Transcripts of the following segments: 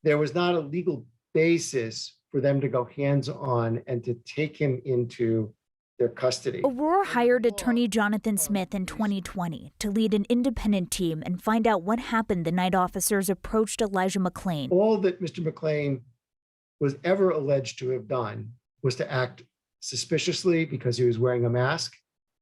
there was not a legal basis for them to go hands-on and to take him into their custody. Aurora hired attorney Jonathan Smith in 2020 to lead an independent team and find out what happened the night officers approached Elijah-McClain. All that Mr. McClain was ever alleged to have done was to act suspiciously because he was wearing a mask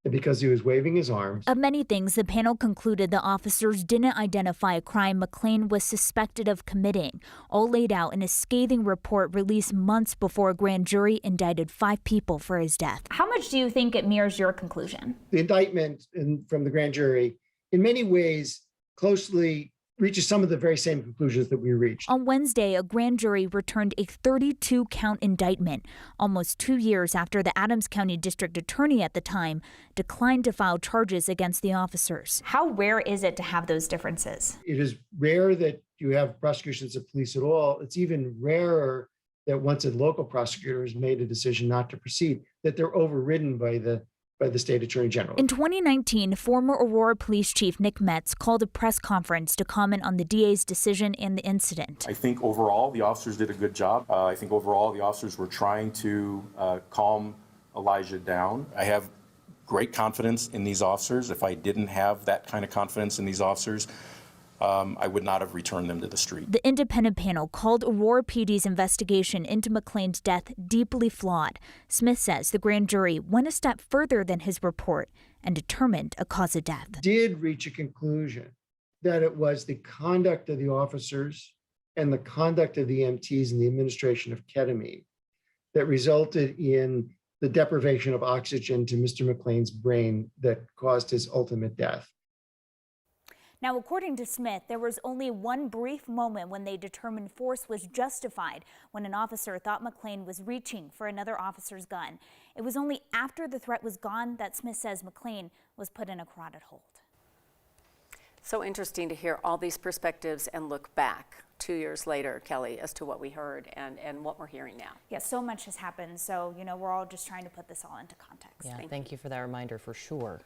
and because he was waving his arms. Of many things, the panel concluded the officers didn't identify a crime McClain was suspected of committing, all laid out in a scathing report released months before a grand jury indicted 5 people for his death. How much do you think it mirrors your conclusion? The indictment from the grand jury, in many ways, closely reaches some of the very same conclusions that we reached. On Wednesday, a grand jury returned a 32-count indictment, almost 2 years after the Adams County District Attorney at the time declined to file charges against the officers. How rare is it to have those differences? It is rare that you have prosecutions of police at all. It's even rarer that once a local prosecutor has made a decision not to proceed, that they're overridden by the state attorney general. In 2019, former Aurora Police Chief Nick Metz called a press conference to comment on the DA's decision and the incident. I think overall the officers did a good job. I think overall the officers were trying to calm Elijah down. I have great confidence in these officers. If I didn't have that kind of confidence in these officers, I would not have returned them to the street. The independent panel called Aurora PD's investigation into McClain's death deeply flawed. Smith says the grand jury went a step further than his report and determined a cause of death. Did reach a conclusion that it was the conduct of the officers and the conduct of the EMTs and the administration of ketamine that resulted in the deprivation of oxygen to Mr. McClain's brain that caused his ultimate death. Now, according to Smith, there was only one brief moment when they determined force was justified when an officer thought McClain was reaching for another officer's gun. It was only after the threat was gone that Smith says McClain was put in a carotid hold. So interesting to hear all these perspectives and look back 2 years later, Kelly, as to what we heard and what we're hearing now. Yes, so much has happened. So, we're all just trying to put this all into context. Yeah, thank you for that reminder for sure.